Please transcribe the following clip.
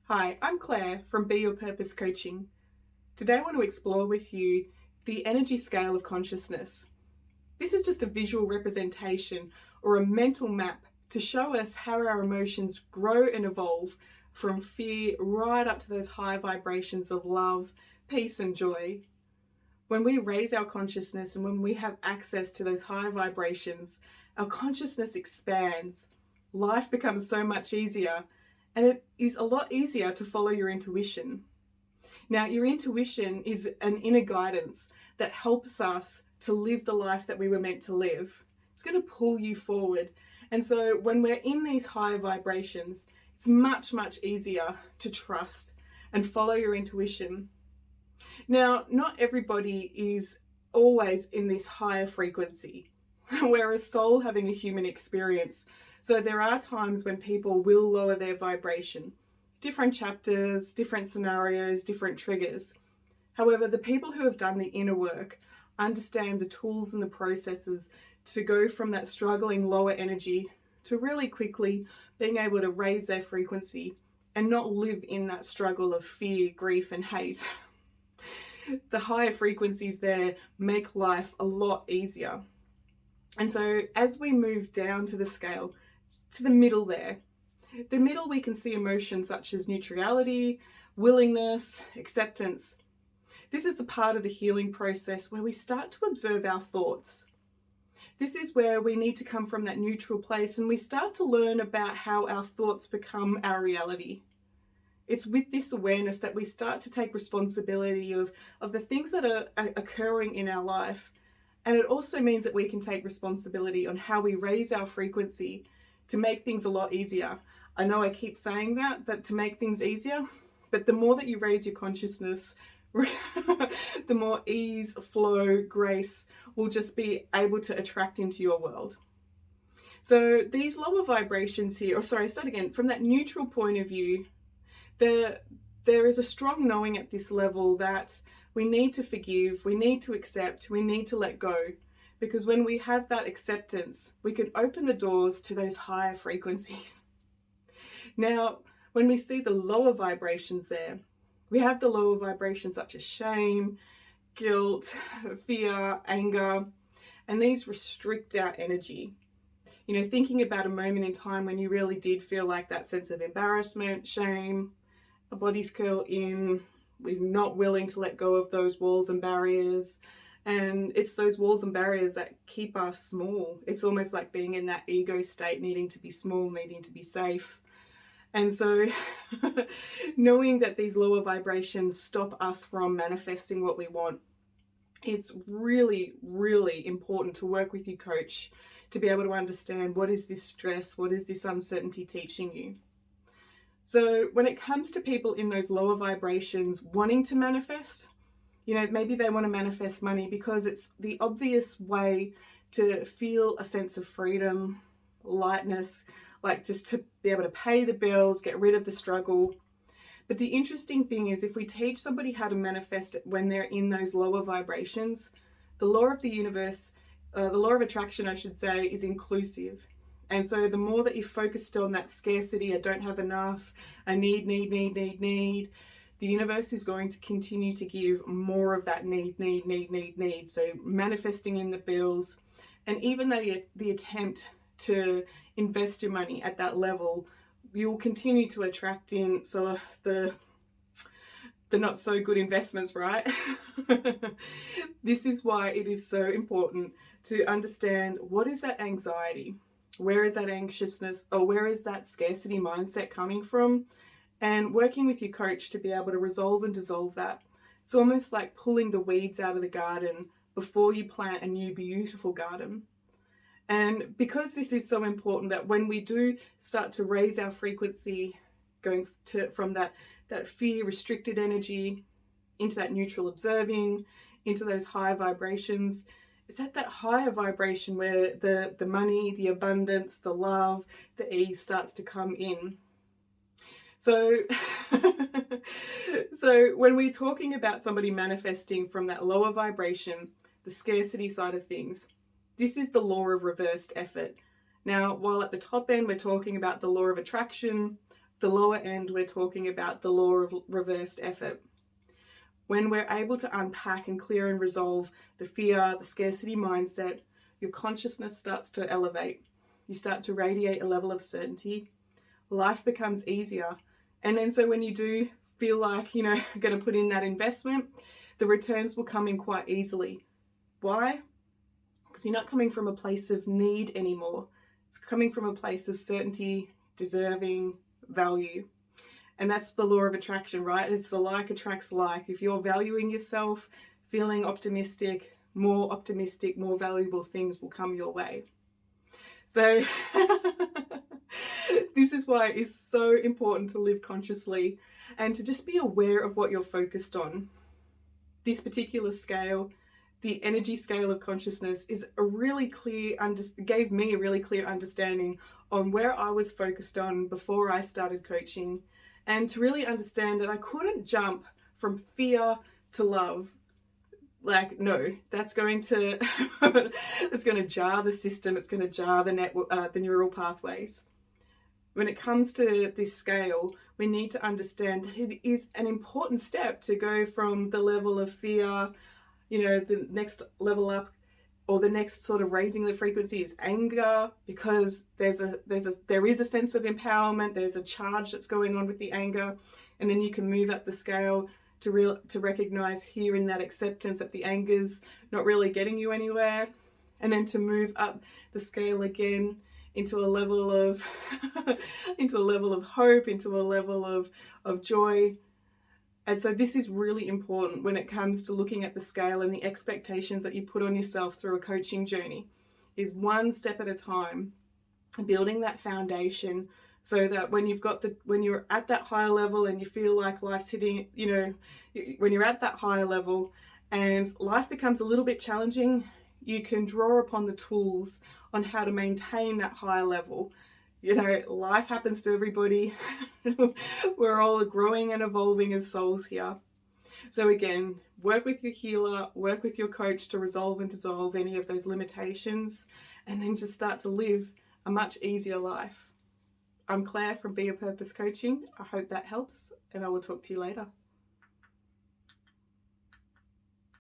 Hi, I'm Claire from Be Your Purpose Coaching. Today I want to explore with you the energy scale of consciousness. This is just a visual representation or a mental map to show us how our emotions grow and evolve from fear right up to those high vibrations of love, peace and joy. When we raise our consciousness and when we have access to those high vibrations, our consciousness expands. Life becomes so much easier, and it is a lot easier to follow your intuition. Now, your intuition is an inner guidance that helps us to live the life that we were meant to live. It's going to pull you forward. And so when we're in these higher vibrations, it's much, much easier to trust and follow your intuition. Now, not everybody is always in this higher frequency. We're a soul having a human experience. So there are times when people will lower their vibration. Different chapters, different scenarios, different triggers. However, the people who have done the inner work understand the tools and the processes to go from that struggling lower energy to really quickly being able to raise their frequency and not live in that struggle of fear, grief, and hate. The higher frequencies there make life a lot easier. And so as we move down to the scale, to the middle there, the middle we can see emotions such as neutrality, willingness, acceptance. This is the part of the healing process where we start to observe our thoughts. This is where we need to come from that neutral place and we start to learn about how our thoughts become our reality. It's with this awareness that we start to take responsibility of the things that are occurring in our life. And it also means that we can take responsibility on how we raise our frequency to make things a lot easier. I know I keep saying that to make things easier, but the more that you raise your consciousness, the more ease, flow, grace will just be able to attract into your world. So these lower vibrations here, start again, from that neutral point of view, there is a strong knowing at this level that we need to forgive, we need to accept, we need to let go. Because when we have that acceptance, we can open the doors to those higher frequencies. Now, when we see the lower vibrations there, we have the lower vibrations such as shame, guilt, fear, anger, and these restrict our energy. You know, thinking about a moment in time when you really did feel like that sense of embarrassment, shame, our bodies curl in, we're not willing to let go of those walls and barriers. And it's those walls and barriers that keep us small. It's almost like being in that ego state, needing to be small, needing to be safe. And so knowing that these lower vibrations stop us from manifesting what we want, it's really, really important to work with your coach to be able to understand what is this stress, what is this uncertainty teaching you. So when it comes to people in those lower vibrations wanting to manifest, you know, maybe they want to manifest money because it's the obvious way to feel a sense of freedom, lightness, like just to be able to pay the bills, get rid of the struggle. But the interesting thing is if we teach somebody how to manifest it when they're in those lower vibrations, the law of the universe, the law of attraction, I should say, is inclusive. And so the more that you're focused on that scarcity, I don't have enough, I need, the universe is going to continue to give more of that need. So manifesting in the bills, and even the attempt to invest your money at that level, you will continue to attract in the not so good investments, right? This is why it is so important to understand what is that anxiety, where is that anxiousness, or where is that scarcity mindset coming from, and working with your coach to be able to resolve and dissolve that. It's almost like pulling the weeds out of the garden before you plant a new beautiful garden. And because this is so important, that when we do start to raise our frequency, going from that fear restricted energy into that neutral observing, into those higher vibrations, it's at that higher vibration where the money, the abundance, the love, the ease starts to come in. So, so when we're talking about somebody manifesting from that lower vibration, the scarcity side of things, this is the law of reversed effort. Now, while at the top end, we're talking about the law of attraction, The lower end, we're talking about the law of reversed effort. When we're able to unpack and clear and resolve the fear, the scarcity mindset, your consciousness starts to elevate. You start to radiate a level of certainty. Life becomes easier. And then so when you do feel like, you're going to put in that investment, the returns will come in quite easily. Why? Because you're not coming from a place of need anymore. It's coming from a place of certainty, deserving, value. And that's the law of attraction, right? It's the like attracts like. If you're valuing yourself, feeling optimistic, more valuable things will come your way. So this is why it's so important to live consciously and to just be aware of what you're focused on. This particular scale, the energy scale of consciousness, is a really clear, gave me a really clear understanding on where I was focused on before I started coaching, and to really understand that I couldn't jump from fear to love. Like, no, that's going to it's going to jar the system. It's going to jar the network, the neural pathways. When it comes to this scale, we need to understand that it is an important step to go from the level of fear, the next level up, or the next sort of raising the frequency is anger, because there is a sense of empowerment. There's a charge that's going on with the anger, and then you can move up the scale to recognize here in that acceptance that the anger's not really getting you anywhere, and then to move up the scale again into a level of into a level of hope, into a level of joy. And so this is really important when it comes to looking at the scale and the expectations that you put on yourself through a coaching journey, is one step at a time, building that foundation so that when you're at that higher level and you feel like life's hitting, when you're at that higher level and life becomes a little bit challenging, you can draw upon the tools on how to maintain that higher level. Life happens to everybody. We're all growing and evolving as souls here. So again, work with your healer, work with your coach to resolve and dissolve any of those limitations, and then just start to live a much easier life. I'm Claire from Be Your Purpose Coaching. I hope that helps, and I will talk to you later.